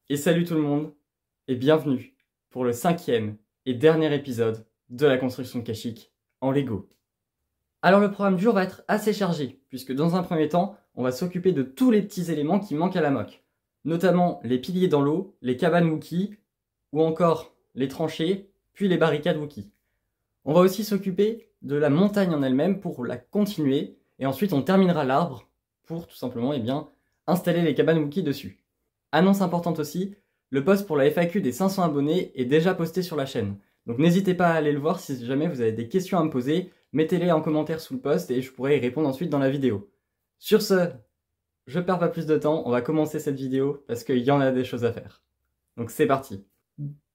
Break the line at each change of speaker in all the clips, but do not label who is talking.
Et salut tout le monde, et bienvenue pour le 5e et dernier épisode de la construction Kashyyyk en Lego. Alors le programme du jour va être assez chargé, puisque dans un premier temps, on va s'occuper de tous les petits éléments qui manquent à la mock, notamment les piliers dans l'eau, les cabanes Wookie, ou encore les tranchées, puis les barricades Wookie. On va aussi s'occuper de la montagne en elle-même pour la continuer, et ensuite on terminera l'arbre pour tout simplement installer les cabanes Wookie dessus. Annonce importante aussi, le post pour la FAQ des 500 abonnés est déjà posté sur la chaîne. Donc n'hésitez pas à aller le voir si jamais vous avez des questions à me poser, mettez-les en commentaire sous le post et je pourrai y répondre ensuite dans la vidéo. Sur ce, je perds pas plus de temps, on va commencer cette vidéo parce qu'il y en a des choses à faire. Donc c'est parti.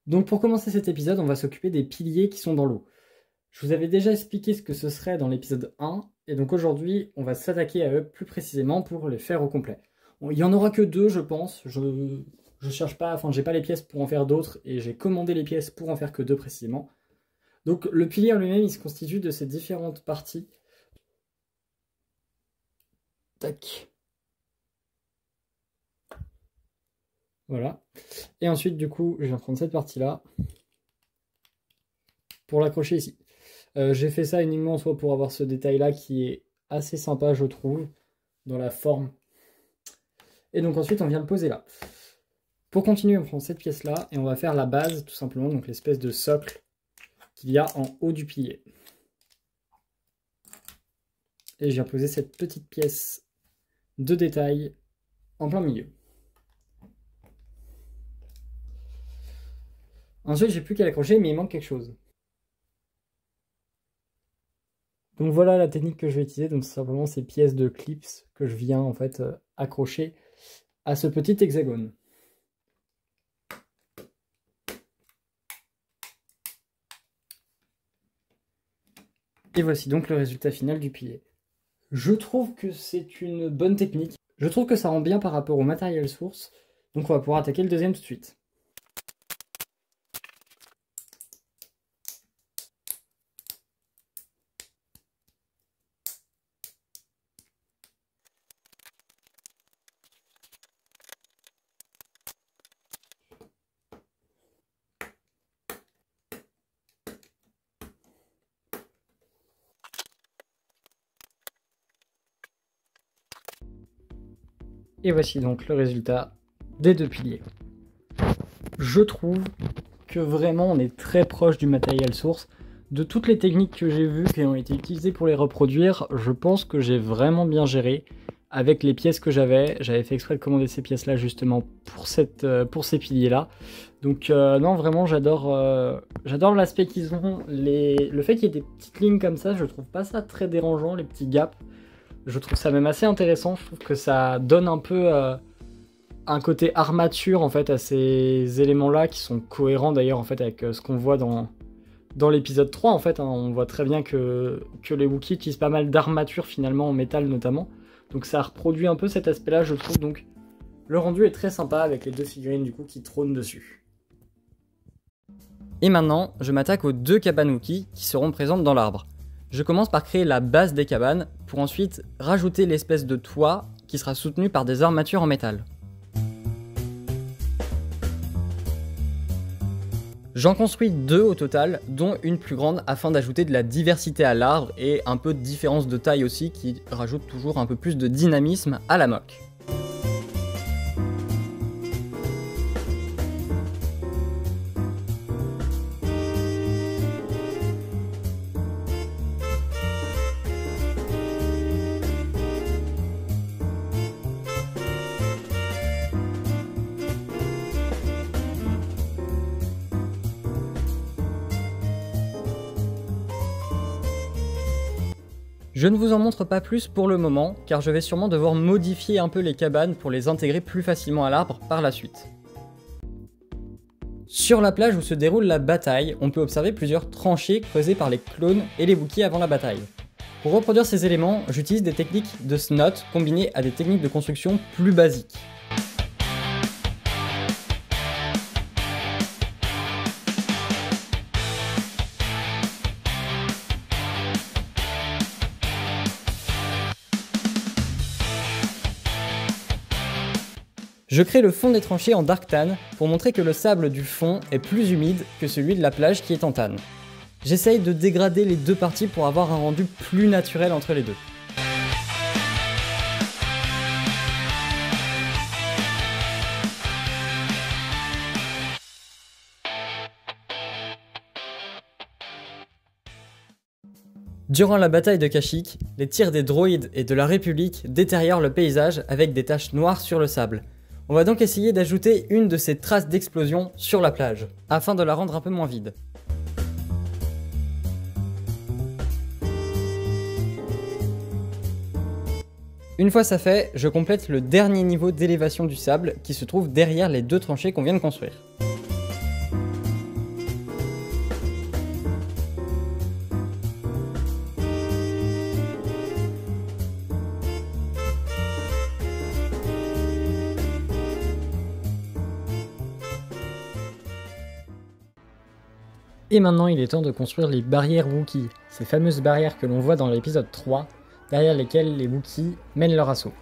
Donc pour commencer cet épisode, on va s'occuper des piliers qui sont dans l'eau. Je vous avais déjà expliqué ce que ce serait dans l'épisode 1, et donc aujourd'hui, on va s'attaquer à eux plus précisément pour les faire au complet. Il n'y en aura que 2, je pense. Je cherche pas, enfin, j'ai pas les pièces pour en faire d'autres et j'ai commandé les pièces pour en faire que 2 précisément. Donc, le pilier en lui-même, il se constitue de ces différentes parties. Tac. Voilà. Et ensuite, du coup, je vais prendre cette partie-là pour l'accrocher ici. J'ai fait ça uniquement soit pour avoir ce détail-là qui est assez sympa, je trouve, dans la forme. Et donc ensuite on vient le poser là. Pour continuer, on prend cette pièce-là et on va faire la base, tout simplement, donc l'espèce de socle qu'il y a en haut du pilier. Et je viens poser cette petite pièce de détail en plein milieu. Ensuite, j'ai plus qu'à l'accrocher, mais il manque quelque chose. Donc voilà la technique que je vais utiliser, donc c'est simplement ces pièces de clips que je viens en fait accrocher à ce petit hexagone. Et voici donc le résultat final du pilier. Je trouve que c'est une bonne technique. Je trouve que ça rend bien par rapport au matériel source. Donc on va pouvoir attaquer le deuxième tout de suite. Et voici donc le résultat des 2 piliers. Je trouve que vraiment on est très proche du matériel source. De toutes les techniques que j'ai vues qui ont été utilisées pour les reproduire, je pense que j'ai vraiment bien géré avec les pièces que j'avais. J'avais fait exprès de commander ces pièces-là justement pour ces piliers-là. Donc non, vraiment j'adore l'aspect qu'ils ont. Le fait qu'il y ait des petites lignes comme ça, je trouve pas ça très dérangeant, les petits gaps. Je trouve ça même assez intéressant, je trouve que ça donne un peu un côté armature en fait à ces éléments-là qui sont cohérents d'ailleurs en fait avec ce qu'on voit dans l'épisode 3 en fait. On voit très bien que les Wookiees utilisent pas mal d'armature finalement en métal notamment. Donc ça reproduit un peu cet aspect-là je trouve, donc le rendu est très sympa avec les 2 figurines du coup qui trônent dessus. Et maintenant, je m'attaque aux 2 cabanes Wookiees qui seront présentes dans l'arbre. Je commence par créer la base des cabanes, pour ensuite rajouter l'espèce de toit qui sera soutenu par des armatures en métal. J'en construis 2 au total, dont une plus grande afin d'ajouter de la diversité à l'arbre et un peu de différence de taille aussi qui rajoute toujours un peu plus de dynamisme à la mock. Je ne vous en montre pas plus pour le moment, car je vais sûrement devoir modifier un peu les cabanes pour les intégrer plus facilement à l'arbre par la suite. Sur la plage où se déroule la bataille, on peut observer plusieurs tranchées creusées par les clones et les Wookiees avant la bataille. Pour reproduire ces éléments, j'utilise des techniques de snot combinées à des techniques de construction plus basiques. Je crée le fond des tranchées en dark tan pour montrer que le sable du fond est plus humide que celui de la plage qui est en tan. J'essaye de dégrader les deux parties pour avoir un rendu plus naturel entre les deux. Durant la bataille de Kashyyyk, les tirs des droïdes et de la République détériorent le paysage avec des taches noires sur le sable. On va donc essayer d'ajouter une de ces traces d'explosion sur la plage, afin de la rendre un peu moins vide. Une fois ça fait, je complète le dernier niveau d'élévation du sable qui se trouve derrière les deux tranchées qu'on vient de construire. Et maintenant il est temps de construire les barrières Wookiee, ces fameuses barrières que l'on voit dans l'épisode 3, derrière lesquelles les Wookiees mènent leur assaut.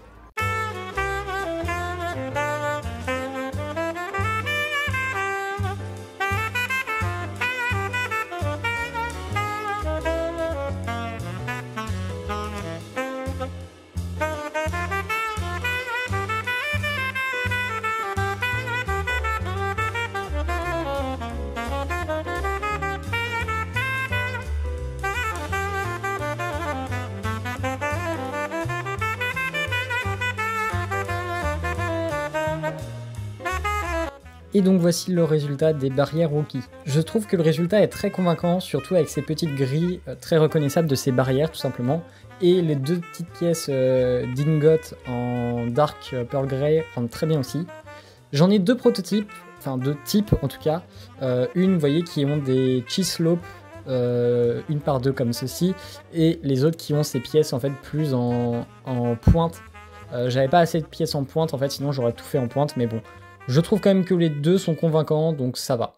Et donc voici le résultat des barrières Wookiee. Je trouve que le résultat est très convaincant, surtout avec ces petites grilles très reconnaissables de ces barrières tout simplement, et les deux petites pièces d'ingot en dark pearl grey rendent très bien aussi. J'en ai deux prototypes, enfin deux types en tout cas, une vous voyez qui ont des cheese slopes, une par deux comme ceci, et les autres qui ont ces pièces en fait plus en pointe. J'avais pas assez de pièces en pointe en fait, sinon j'aurais tout fait en pointe, mais bon. Je trouve quand même que les deux sont convaincants, donc ça va.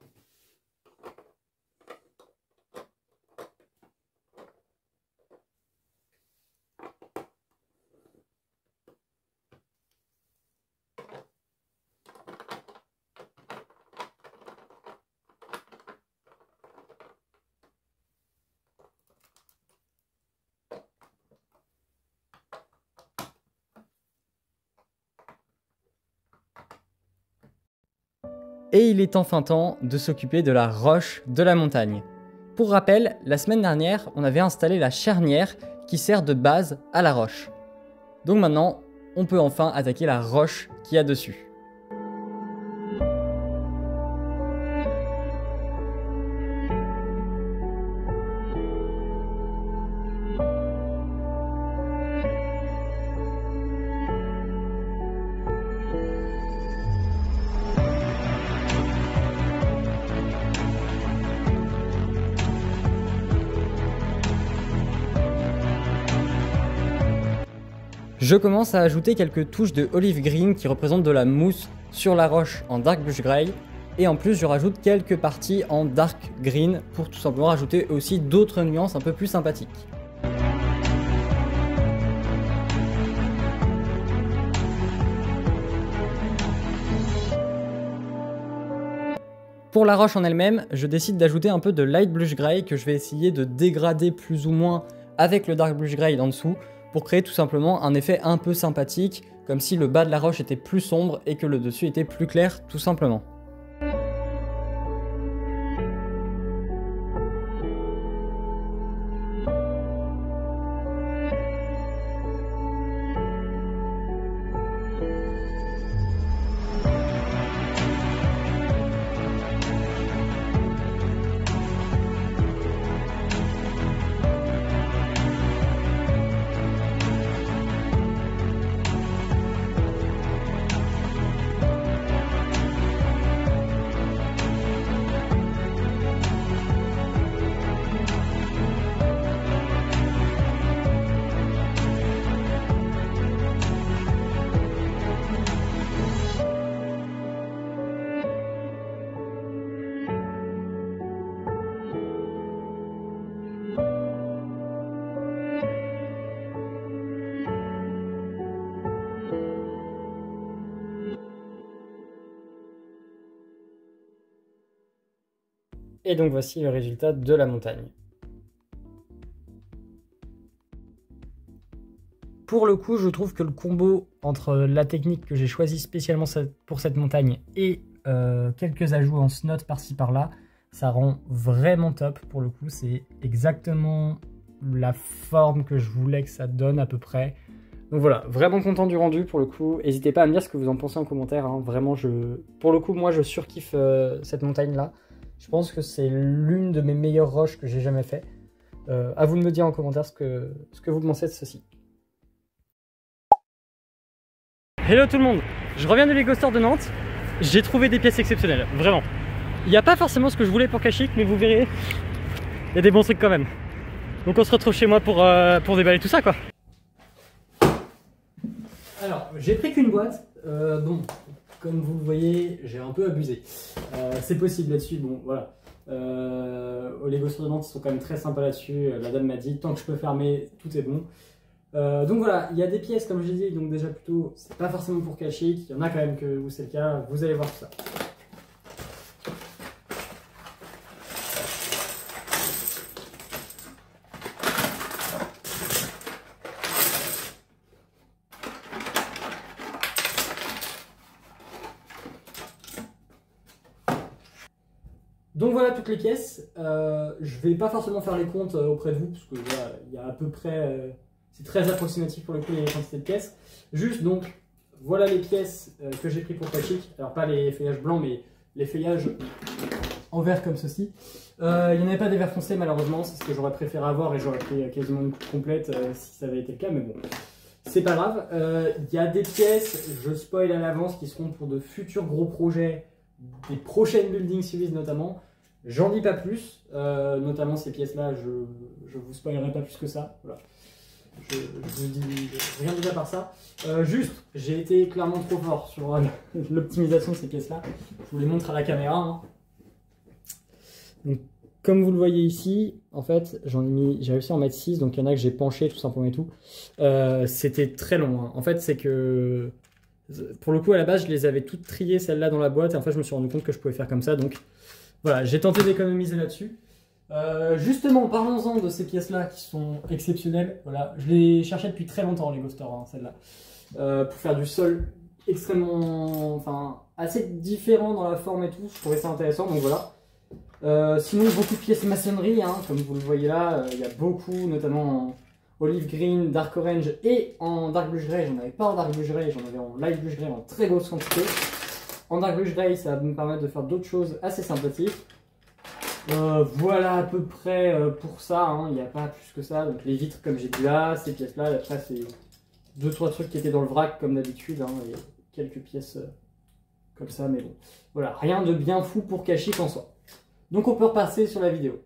Et il est enfin temps de s'occuper de la roche de la montagne. Pour rappel, la semaine dernière, on avait installé la charnière qui sert de base à la roche. Donc maintenant, on peut enfin attaquer la roche qu'il y a dessus. Je commence à ajouter quelques touches de olive green qui représentent de la mousse sur la roche en dark blush grey. Et en plus je rajoute quelques parties en dark green pour tout simplement rajouter aussi d'autres nuances un peu plus sympathiques. Pour la roche en elle-même, je décide d'ajouter un peu de light blush grey que je vais essayer de dégrader plus ou moins avec le dark blush grey en dessous pour créer tout simplement un effet un peu sympathique, comme si le bas de la roche était plus sombre et que le dessus était plus clair tout simplement. Et donc voici le résultat de la montagne. Pour le coup, je trouve que le combo entre la technique que j'ai choisie spécialement pour cette montagne et quelques ajouts en snot par-ci par-là, ça rend vraiment top. Pour le coup, c'est exactement la forme que je voulais que ça donne à peu près. Donc voilà, vraiment content du rendu pour le coup. N'hésitez pas à me dire ce que vous en pensez en commentaire. Hein. Vraiment, pour le coup, moi, je surkiffe cette montagne-là. Je pense que c'est l'une de mes meilleures roches que j'ai jamais fait. À vous de me dire en commentaire ce que vous pensez de ceci. Hello tout le monde, je reviens de Lego Store de Nantes. J'ai trouvé des pièces exceptionnelles, vraiment. Il n'y a pas forcément ce que je voulais pour Kashyyyk, mais vous verrez, il y a des bons trucs quand même. Donc on se retrouve chez moi pour déballer tout ça quoi. Alors, j'ai pris qu'une boîte, bon, comme vous le voyez, j'ai un peu abusé. C'est possible là-dessus, bon voilà. Au Lego Store de Nantes, ils sont quand même très sympas là-dessus. La dame m'a dit, tant que je peux fermer, tout est bon. Donc voilà, il y a des pièces comme je l'ai dit, donc déjà plutôt, c'est pas forcément pour Kashyyyk, il y en a quand même où c'est le cas, vous allez voir tout ça. Donc voilà toutes les pièces, je vais pas forcément faire les comptes auprès de vous, parce que voilà, il y a à peu près... c'est très approximatif pour le coup les quantités de pièces. Juste donc, voilà les pièces que j'ai pris pour Kashyyyk. Alors pas les feuillages blancs, mais les feuillages en verre comme ceci. Il n'y en avait pas des verres foncés malheureusement, c'est ce que j'aurais préféré avoir et j'aurais pris quasiment une coupe complète si ça avait été le cas, mais bon, c'est pas grave. Il y a des pièces, je spoil à l'avance, qui seront pour de futurs gros projets, des prochaines building series notamment. J'en dis pas plus, notamment ces pièces-là, je vous spoilerai pas plus que ça. Voilà. Je vous dis rien déjà par ça. Juste, j'ai été clairement trop fort sur l'optimisation de ces pièces-là. Je vous les montre à la caméra. Hein. Donc, comme vous le voyez ici, en fait, j'ai réussi à en mettre 6, donc il y en a que j'ai penché tout simplement et tout. C'était très long. Hein. En fait, c'est que, pour le coup, à la base, je les avais toutes triées, celles-là, dans la boîte. Et en fait, je me suis rendu compte que je pouvais faire comme ça. Donc, voilà, j'ai tenté d'économiser là-dessus. Justement, parlons-en de ces pièces-là qui sont exceptionnelles. Voilà, je les cherchais depuis très longtemps en Lego Store, hein, celles-là, pour faire du sol extrêmement, enfin, assez différent dans la forme et tout. Je trouvais ça intéressant, donc voilà. Sinon, beaucoup de pièces maçonnerie, hein, comme vous le voyez là, il y a beaucoup, notamment en olive green, dark orange et en dark blush grey. J'en avais pas en dark blush grey, j'en avais en light blush grey en très grosse quantité. En dark blush grey, ça va me permettre de faire d'autres choses assez sympathiques. Voilà à peu près pour ça, hein. Il n'y a pas plus que ça. Donc les vitres comme j'ai dit là, ces pièces là, après c'est 2-3 trucs qui étaient dans le vrac comme d'habitude, hein, et quelques pièces comme ça, mais bon. Voilà, rien de bien fou pour Kashyyyk en soi. Donc on peut repasser sur la vidéo.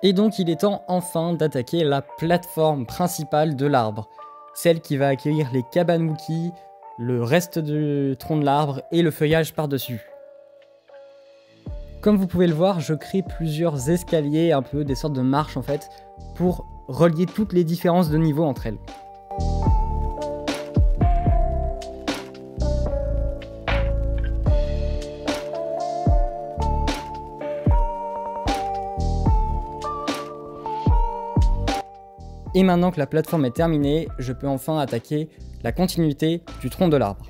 Et donc il est temps enfin d'attaquer la plateforme principale de l'arbre. Celle qui va accueillir les cabanes Wookie, le reste du tronc de l'arbre et le feuillage par-dessus. Comme vous pouvez le voir, je crée plusieurs escaliers, un peu des sortes de marches en fait, pour relier toutes les différences de niveau entre elles. Et maintenant que la plateforme est terminée, je peux enfin attaquer la continuité du tronc de l'arbre.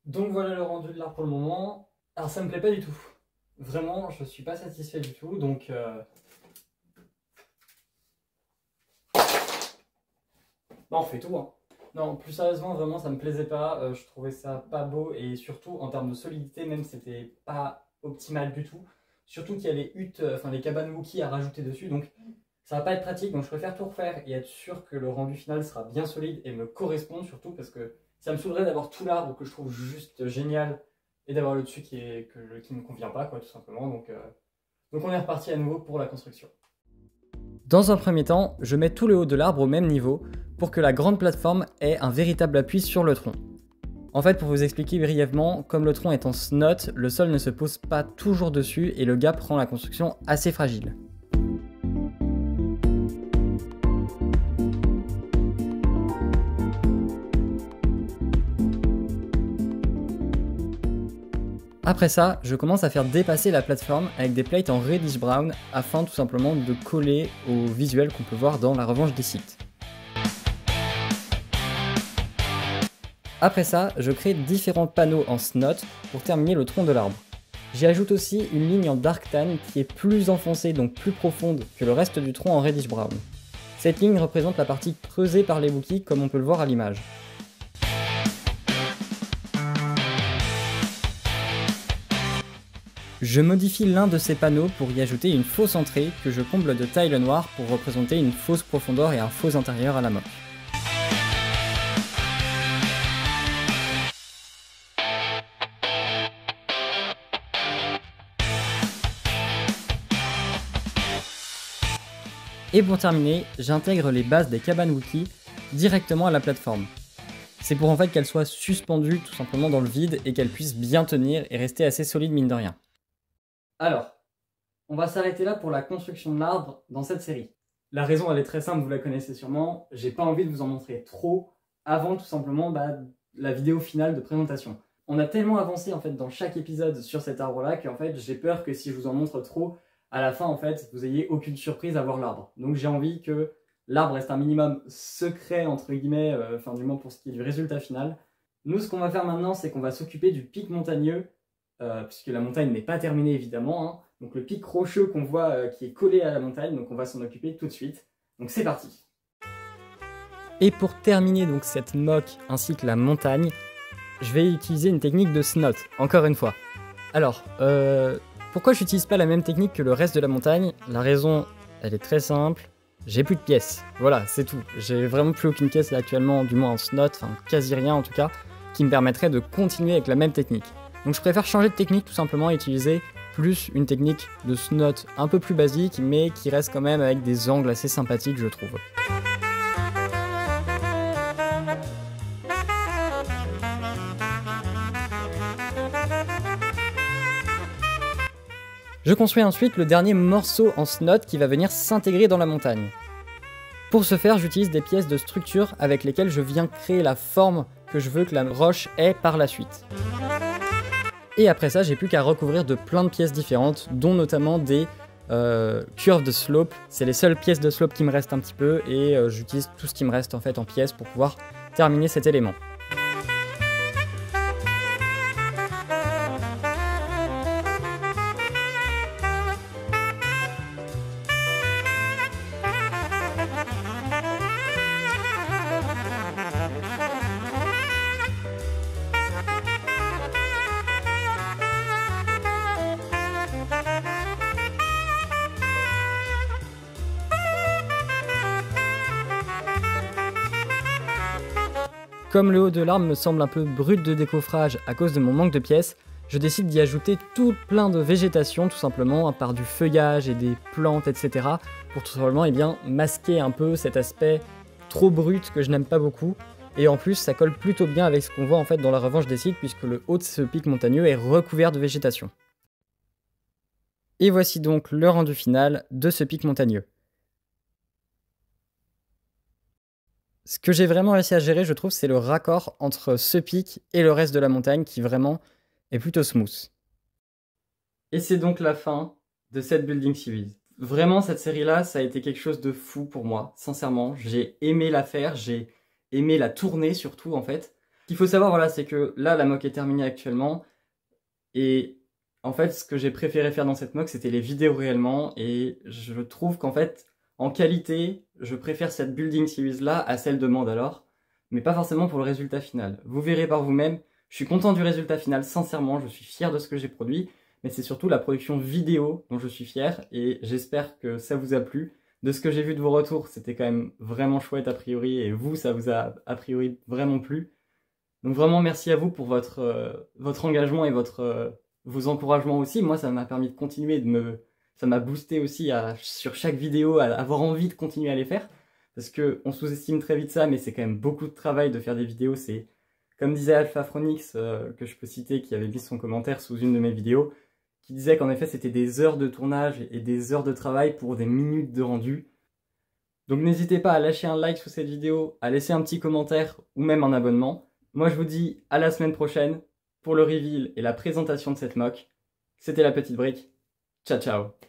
Donc voilà le rendu de l'arbre pour le moment. Alors ça me plaît pas du tout. Vraiment, je suis pas satisfait du tout, donc... on fait tout, hein. Non, plus sérieusement, vraiment, ça me plaisait pas. Je trouvais ça pas beau et surtout, en termes de solidité, même, c'était pas optimal du tout. Surtout qu'il y a les huttes, enfin les cabanes Wookie à rajouter dessus, donc ça va pas être pratique. Donc je préfère tout refaire et être sûr que le rendu final sera bien solide et me correspond surtout parce que ça me saoulerait d'avoir tout l'arbre que je trouve juste génial et d'avoir le dessus qui ne me convient pas, quoi, tout simplement. Donc on est reparti à nouveau pour la construction. Dans un premier temps, je mets tout le haut de l'arbre au même niveau pour que la grande plateforme ait un véritable appui sur le tronc. En fait, pour vous expliquer brièvement, comme le tronc est en snot, le sol ne se pose pas toujours dessus et le gap rend la construction assez fragile. Après ça, je commence à faire dépasser la plateforme avec des plates en reddish brown afin tout simplement de coller au visuel qu'on peut voir dans la revanche des sites. Après ça, je crée différents panneaux en snot pour terminer le tronc de l'arbre. J'y ajoute aussi une ligne en dark tan qui est plus enfoncée, donc plus profonde que le reste du tronc en reddish brown. Cette ligne représente la partie creusée par les Wookiees comme on peut le voir à l'image. Je modifie l'un de ces panneaux pour y ajouter une fausse entrée que je comble de tile noire pour représenter une fausse profondeur et un faux intérieur à la moque. Et pour terminer, j'intègre les bases des cabanes Wookiees directement à la plateforme. C'est pour en fait qu'elles soient suspendues tout simplement dans le vide et qu'elles puissent bien tenir et rester assez solides mine de rien. Alors, on va s'arrêter là pour la construction de l'arbre dans cette série. La raison elle est très simple, vous la connaissez sûrement, j'ai pas envie de vous en montrer trop avant tout simplement la vidéo finale de présentation. On a tellement avancé en fait dans chaque épisode sur cet arbre là qu'en fait j'ai peur que si je vous en montre trop, à la fin en fait vous ayez aucune surprise à voir l'arbre. Donc j'ai envie que l'arbre reste un minimum secret entre guillemets, enfin du moins pour ce qui est du résultat final. Nous ce qu'on va faire maintenant c'est qu'on va s'occuper du pic montagneux, puisque la montagne n'est pas terminée évidemment, hein. Donc le pic rocheux qu'on voit qui est collé à la montagne, donc on va s'en occuper tout de suite. Donc c'est parti. Et pour terminer donc cette moque ainsi que la montagne, je vais utiliser une technique de snot, encore une fois. Alors, pourquoi je n'utilise pas la même technique que le reste de la montagne? La raison, elle est très simple, j'ai plus de pièces. Voilà, c'est tout. J'ai vraiment plus aucune pièce là actuellement, du moins en snot, enfin quasi rien en tout cas, qui me permettrait de continuer avec la même technique. Donc je préfère changer de technique tout simplement et utiliser plus une technique de snot un peu plus basique mais qui reste quand même avec des angles assez sympathiques je trouve. Je construis ensuite le dernier morceau en snot qui va venir s'intégrer dans la montagne. Pour ce faire, j'utilise des pièces de structure avec lesquelles je viens créer la forme que je veux que la roche ait par la suite. Et après ça, j'ai plus qu'à recouvrir de plein de pièces différentes, dont notamment des curves de slope. C'est les seules pièces de slope qui me restent un petit peu et j'utilise tout ce qui me reste en fait en pièces pour pouvoir terminer cet élément. Comme le haut de l'arbre me semble un peu brut de décoffrage à cause de mon manque de pièces, je décide d'y ajouter tout plein de végétation tout simplement par du feuillage et des plantes etc. pour tout simplement masquer un peu cet aspect trop brut que je n'aime pas beaucoup. Et en plus ça colle plutôt bien avec ce qu'on voit en fait dans la revanche des sites puisque le haut de ce pic montagneux est recouvert de végétation. Et voici donc le rendu final de ce pic montagneux. Ce que j'ai vraiment réussi à gérer, je trouve, c'est le raccord entre ce pic et le reste de la montagne qui vraiment est plutôt smooth. Et c'est donc la fin de cette Building Series. Vraiment, cette série-là, ça a été quelque chose de fou pour moi, sincèrement. J'ai aimé la faire, j'ai aimé la tourner surtout, en fait. Ce qu'il faut savoir, voilà, c'est que là, la mock est terminée actuellement. Et en fait, ce que j'ai préféré faire dans cette mock, c'était les vidéos réellement. Et je trouve qu'en fait, en qualité, je préfère cette Building Series là à celle de Mandalore, mais pas forcément pour le résultat final. Vous verrez par vous-même, je suis content du résultat final, sincèrement, je suis fier de ce que j'ai produit, mais c'est surtout la production vidéo dont je suis fier, et j'espère que ça vous a plu. De ce que j'ai vu de vos retours, c'était quand même vraiment chouette a priori, et vous, ça vous a a priori vraiment plu. Donc vraiment merci à vous pour votre engagement et vos encouragements aussi. Moi, ça m'a permis de continuer ça m'a boosté aussi sur chaque vidéo à avoir envie de continuer à les faire. Parce qu'on sous-estime très vite ça, mais c'est quand même beaucoup de travail de faire des vidéos. C'est Comme disait AlphaFronix, que je peux citer, qui avait mis son commentaire sous une de mes vidéos, qui disait qu'en effet c'était des heures de tournage et des heures de travail pour des minutes de rendu. Donc n'hésitez pas à lâcher un like sous cette vidéo, à laisser un petit commentaire ou même un abonnement. Moi je vous dis à la semaine prochaine pour le reveal et la présentation de cette mock. C'était la petite brique. Ciao ciao.